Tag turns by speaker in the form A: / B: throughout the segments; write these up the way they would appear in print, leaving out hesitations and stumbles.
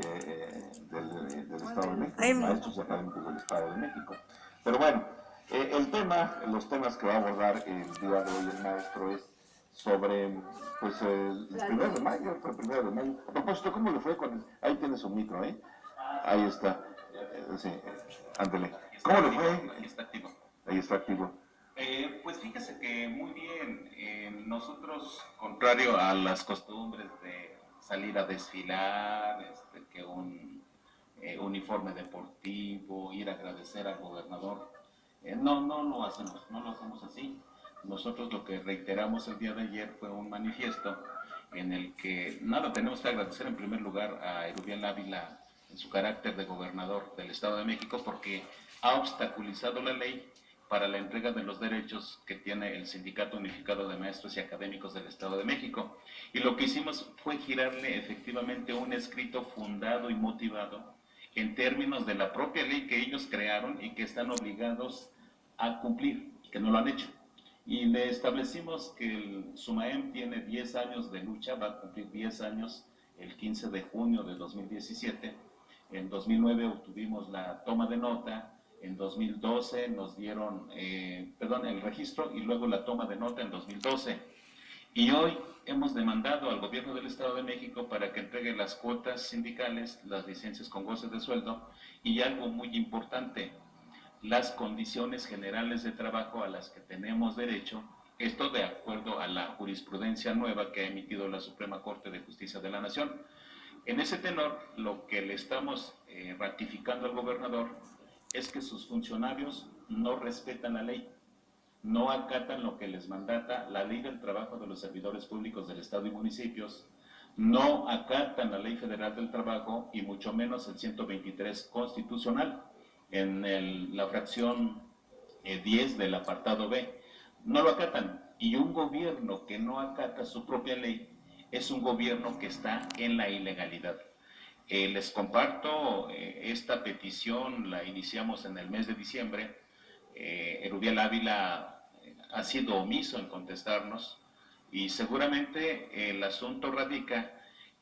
A: del Estado de México, maestros y académicos del Estado de México. Pero bueno, los temas que va a abordar el día de hoy el maestro es sobre, pues, el 1 de mayo, fue el 1 de mayo. A propósito, ¿cómo le fue con ahí tiene su micro, ¿eh? Ahí está, sí, ándele. ¿Cómo le fue?
B: Ahí está activo.
A: Ahí está activo.
B: Pues fíjese que muy bien, nosotros, contrario a las costumbres de salir a desfilar, que un uniforme deportivo, ir a agradecer al gobernador, no lo hacemos así. Nosotros lo que reiteramos el día de ayer fue un manifiesto en el que nada tenemos que agradecer en primer lugar a Erubiel Ávila en su carácter de gobernador del Estado de México porque ha obstaculizado la ley para la entrega de los derechos que tiene el Sindicato Unificado de Maestros y Académicos del Estado de México. Y lo que hicimos fue girarle efectivamente un escrito fundado y motivado en términos de la propia ley que ellos crearon y que están obligados a cumplir, que no lo han hecho. Y le establecimos que el SUMAEM tiene 10 años de lucha, va a cumplir 10 años el 15 de junio de 2017. En 2009 obtuvimos la toma de nota, en 2012 nos dieron, el registro y luego la toma de nota en 2012. Y hoy hemos demandado al gobierno del Estado de México para que entregue las cuotas sindicales, las licencias con goce de sueldo y algo muy importante, las condiciones generales de trabajo a las que tenemos derecho, esto de acuerdo a la jurisprudencia nueva que ha emitido la Suprema Corte de Justicia de la Nación. En ese tenor, lo que le estamos ratificando al gobernador es que sus funcionarios no respetan la ley, no acatan lo que les mandata la ley del trabajo de los servidores públicos del Estado y municipios, no acatan la ley federal del trabajo y mucho menos el 123 constitucional en la fracción 10 del apartado B. No lo acatan, y un gobierno que no acata su propia ley es un gobierno que está en la ilegalidad. Les comparto, esta petición la iniciamos en el mes de diciembre. Erubiel Ávila ha sido omiso en contestarnos y seguramente el asunto radica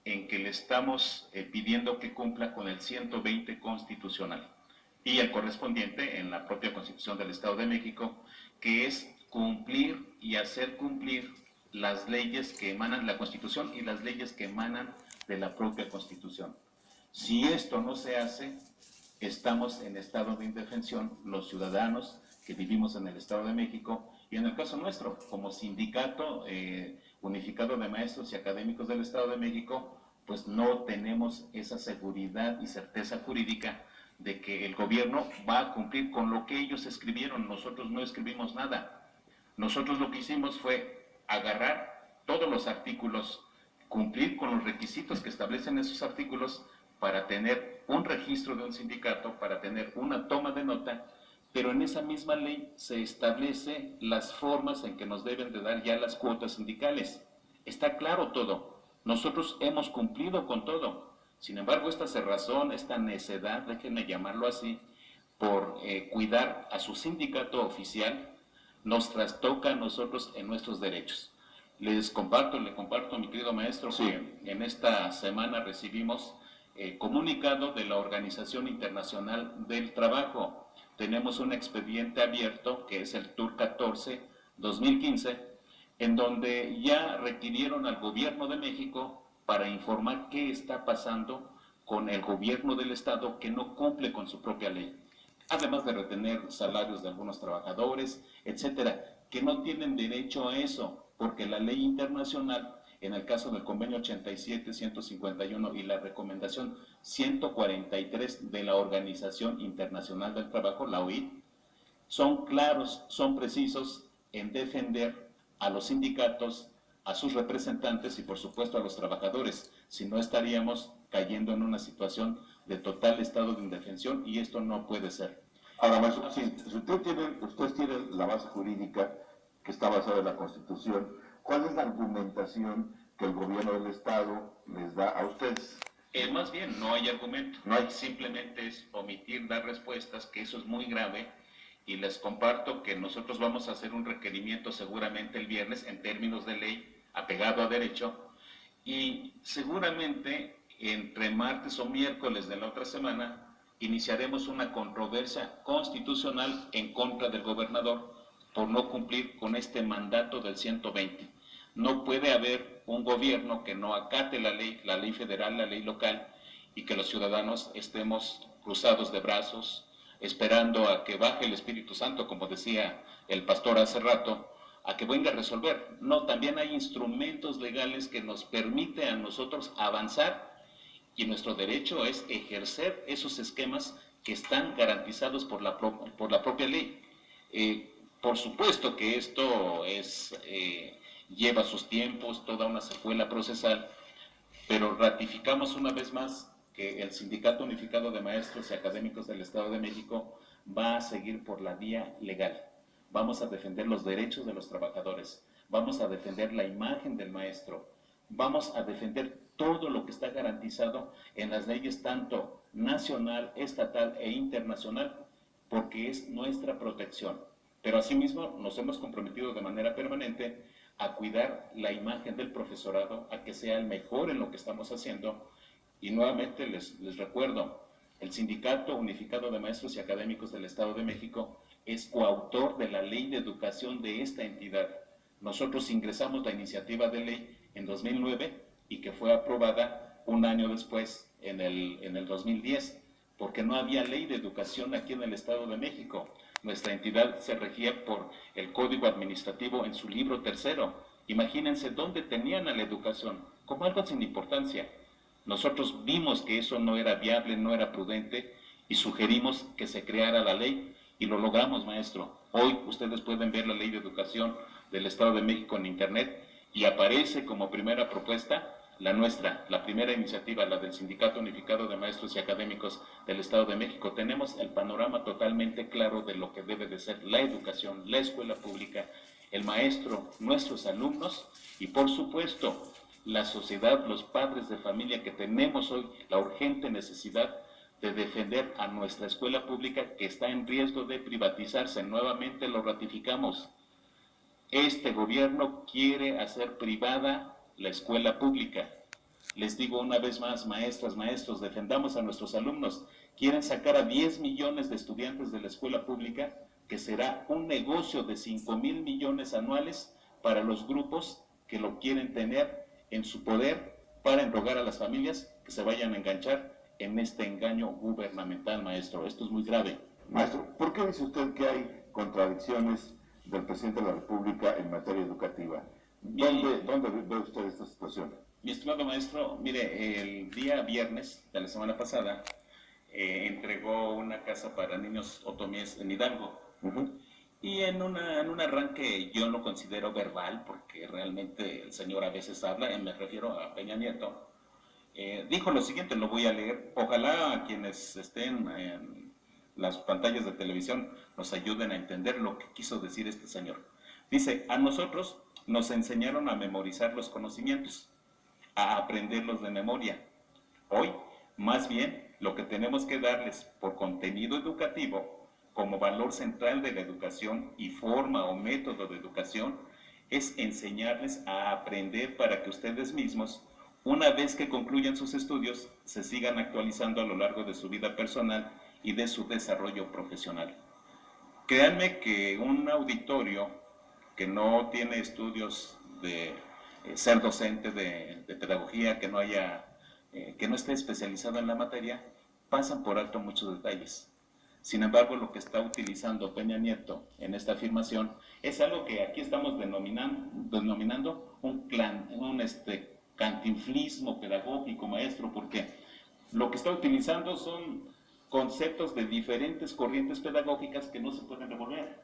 B: en que le estamos pidiendo que cumpla con el 120 constitucional y el correspondiente en la propia Constitución del Estado de México, que es cumplir y hacer cumplir las leyes que emanan de la Constitución y las leyes que emanan de la propia Constitución. Si esto no se hace, estamos en estado de indefensión los ciudadanos que vivimos en el Estado de México y en el caso nuestro, como Sindicato Unificado de Maestros y Académicos del Estado de México, pues no tenemos esa seguridad y certeza jurídica de que el gobierno va a cumplir con lo que ellos escribieron. Nosotros no escribimos nada. Nosotros lo que hicimos fue agarrar todos los artículos, cumplir con los requisitos que establecen esos artículos para tener un registro de un sindicato, para tener una toma de nota, pero en esa misma ley se establece las formas en que nos deben de dar ya las cuotas sindicales. Está claro todo. Nosotros hemos cumplido con todo. Sin embargo, esta cerrazón, esta necedad, déjenme llamarlo así, por cuidar a su sindicato oficial, nos trastoca a nosotros en nuestros derechos. Le comparto, mi querido maestro, sí, que en esta semana recibimos comunicado de la Organización Internacional del Trabajo. Tenemos un expediente abierto que es el TUR 14-2015, en donde ya requirieron al gobierno de México para informar qué está pasando con el gobierno del Estado que no cumple con su propia ley, además de retener salarios de algunos trabajadores, etcétera, que no tienen derecho a eso, porque la ley internacional, en el caso del convenio 87-151 y la recomendación 143 de la Organización Internacional del Trabajo, la OIT, son claros, son precisos en defender a los sindicatos, a sus representantes y por supuesto a los trabajadores, si no estaríamos cayendo en una situación de total estado de indefensión y esto no puede ser.
A: Ahora, maestro, si ustedes tienen la base jurídica que está basada en la Constitución, ¿cuál es la argumentación que el gobierno del Estado les da a ustedes?
B: Más bien, no hay argumento, no hay, simplemente es omitir dar respuestas, que eso es muy grave, y les comparto que nosotros vamos a hacer un requerimiento seguramente el viernes en términos de ley, apegado a derecho, y seguramente entre martes o miércoles de la otra semana, iniciaremos una controversia constitucional en contra del gobernador por no cumplir con este mandato del 120. No puede haber un gobierno que no acate la ley federal, la ley local, y que los ciudadanos estemos cruzados de brazos, esperando a que baje el Espíritu Santo, como decía el pastor hace rato, a que venga a resolver. No, también hay instrumentos legales que nos permiten a nosotros avanzar, y nuestro derecho es ejercer esos esquemas que están garantizados por la propia ley. Por supuesto que esto lleva sus tiempos, toda una secuela procesal, pero ratificamos una vez más que el Sindicato Unificado de Maestros y Académicos del Estado de México va a seguir por la vía legal. Vamos a defender los derechos de los trabajadores, vamos a defender la imagen del maestro, vamos a defender todo lo que está garantizado en las leyes tanto nacional, estatal e internacional, porque es nuestra protección. Pero asimismo nos hemos comprometido de manera permanente a cuidar la imagen del profesorado, a que sea el mejor en lo que estamos haciendo. Y nuevamente les recuerdo, el Sindicato Unificado de Maestros y Académicos del Estado de México es coautor de la Ley de Educación de esta entidad. Nosotros ingresamos la iniciativa de ley en 2009 y que fue aprobada un año después, en el 2010, porque no había ley de educación aquí en el Estado de México. Nuestra entidad se regía por el Código Administrativo en su libro tercero. Imagínense dónde tenían a la educación, como algo sin importancia. Nosotros vimos que eso no era viable, no era prudente, y sugerimos que se creara la ley, y lo logramos, maestro. Hoy ustedes pueden ver la Ley de Educación del Estado de México en Internet, y aparece como primera propuesta la nuestra, la primera iniciativa, la del Sindicato Unificado de Maestros y Académicos del Estado de México. Tenemos el panorama totalmente claro de lo que debe de ser la educación, la escuela pública, el maestro, nuestros alumnos y, por supuesto, la sociedad, los padres de familia, que tenemos hoy la urgente necesidad de defender a nuestra escuela pública, que está en riesgo de privatizarse. Nuevamente lo ratificamos. Este gobierno quiere hacer privada la escuela pública. Les digo una vez más, maestras, maestros, defendamos a nuestros alumnos. Quieren sacar a 10 millones de estudiantes de la escuela pública, que será un negocio de 5,000 millones anuales para los grupos que lo quieren tener en su poder, para enrogar a las familias que se vayan a enganchar en este engaño gubernamental, maestro. Esto es muy grave.
A: Maestro, ¿por qué dice usted que hay contradicciones del presidente de la República en materia educativa? ¿Dónde ve usted esta situación?
B: Mi estimado maestro, mire, el día viernes de la semana pasada entregó una casa para niños otomíes en Hidalgo. Y en un arranque, yo lo considero verbal, porque realmente el señor a veces habla, me refiero a Peña Nieto, dijo lo siguiente, lo voy a leer. Ojalá a quienes estén en las pantallas de televisión nos ayuden a entender lo que quiso decir este señor. Dice: a nosotros nos enseñaron a memorizar los conocimientos, a aprenderlos de memoria. Hoy, más bien, lo que tenemos que darles por contenido educativo, como valor central de la educación y forma o método de educación, es enseñarles a aprender para que ustedes mismos, una vez que concluyan sus estudios, se sigan actualizando a lo largo de su vida personal y de su desarrollo profesional. Créanme que un auditorio que no tiene estudios de ser docente de pedagogía, que no esté especializado en la materia, pasan por alto muchos detalles. Sin embargo, lo que está utilizando Peña Nieto en esta afirmación es algo que aquí estamos denominando un cantinflismo pedagógico, maestro, porque lo que está utilizando son conceptos de diferentes corrientes pedagógicas que no se pueden revolver.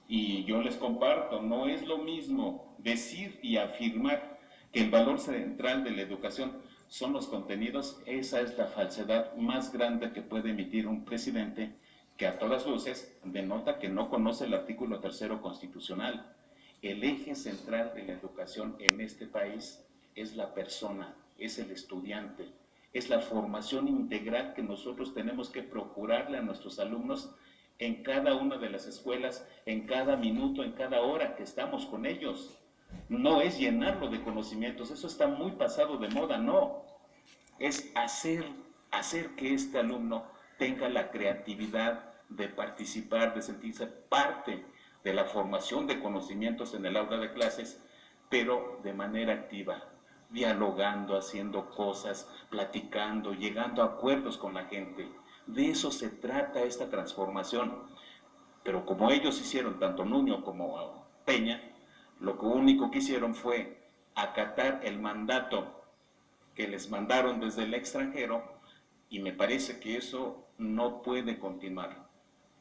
B: Y yo les comparto, no es lo mismo decir y afirmar que el valor central de la educación son los contenidos. Esa es la falsedad más grande que puede emitir un presidente, que a todas luces denota que no conoce el artículo 3º constitucional. El eje central de la educación en este país es la persona, es el estudiante, es la formación integral que nosotros tenemos que procurarle a nuestros alumnos en cada una de las escuelas, en cada minuto, en cada hora que estamos con ellos. No es llenarlo de conocimientos, eso está muy pasado de moda, no. es hacer que este alumno tenga la creatividad de participar, de sentirse parte de la formación de conocimientos en el aula de clases, pero de manera activa, dialogando, haciendo cosas, platicando, llegando a acuerdos con la gente. De eso se trata esta transformación. Pero como ellos hicieron, tanto Nuño como Peña, lo único que hicieron fue acatar el mandato que les mandaron desde el extranjero, y me parece que eso no puede continuar.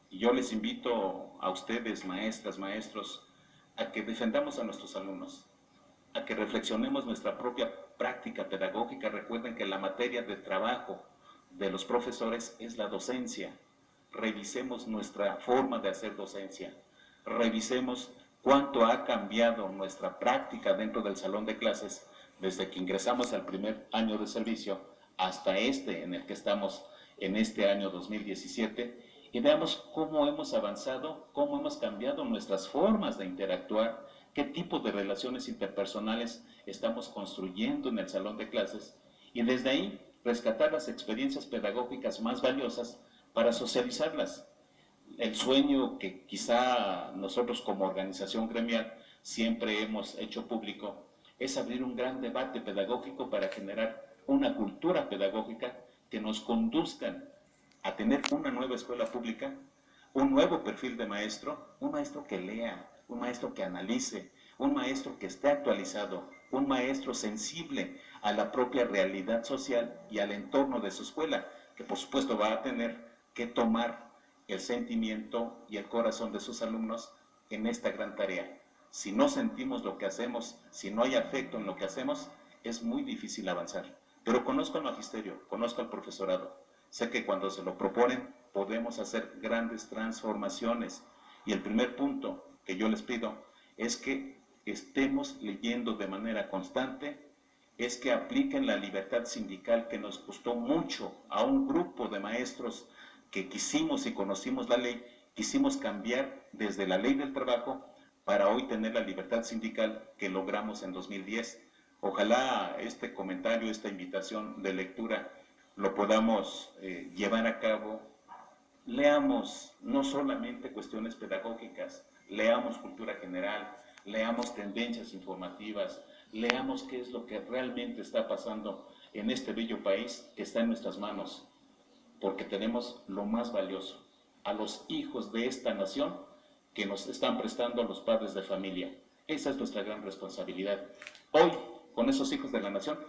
B: Y yo les invito a ustedes, maestras, maestros, a que defendamos a nuestros alumnos, a que reflexionemos nuestra propia práctica pedagógica. Recuerden que la materia de trabajo de los profesores es la docencia. Revisemos nuestra forma de hacer docencia, revisemos cuánto ha cambiado nuestra práctica dentro del salón de clases desde que ingresamos al primer año de servicio hasta este en el que estamos en este año 2017, y veamos cómo hemos avanzado, cómo hemos cambiado nuestras formas de interactuar, qué tipo de relaciones interpersonales estamos construyendo en el salón de clases, y desde ahí rescatar las experiencias pedagógicas más valiosas para socializarlas. El sueño que quizá nosotros como organización gremial siempre hemos hecho público es abrir un gran debate pedagógico para generar una cultura pedagógica que nos conduzcan a tener una nueva escuela pública, un nuevo perfil de maestro, un maestro que lea, un maestro que analice, un maestro que esté actualizado, un maestro sensible a la propia realidad social y al entorno de su escuela, que por supuesto va a tener que tomar el sentimiento y el corazón de sus alumnos en esta gran tarea. Si no sentimos lo que hacemos, si no hay afecto en lo que hacemos, es muy difícil avanzar. Pero conozco al magisterio, conozco al profesorado. Sé que cuando se lo proponen podemos hacer grandes transformaciones. Y el primer punto que yo les pido es que estemos leyendo de manera constante, es que apliquen la libertad sindical que nos costó mucho a un grupo de maestros que quisimos y conocimos la ley, quisimos cambiar desde la ley del trabajo para hoy tener la libertad sindical que logramos en 2010. Ojalá este comentario, esta invitación de lectura lo podamos llevar a cabo. Leamos no solamente cuestiones pedagógicas, leamos cultura general, leamos tendencias informativas, leamos qué es lo que realmente está pasando en este bello país que está en nuestras manos, porque tenemos lo más valioso, a los hijos de esta nación que nos están prestando los padres de familia. Esa es nuestra gran responsabilidad. Hoy, con esos hijos de la nación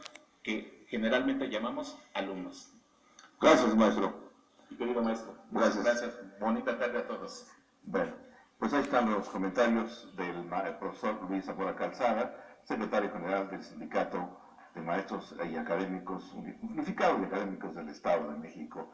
B: que generalmente llamamos alumnos.
A: Gracias, maestro.
B: Mi querido maestro.
A: Gracias.
B: Gracias. Bonita tarde a todos.
A: Bueno, pues ahí están los comentarios del profesor Luis Zamora Calzada, secretario general del Sindicato de Maestros y Académicos Unificados y Académicos del Estado de México.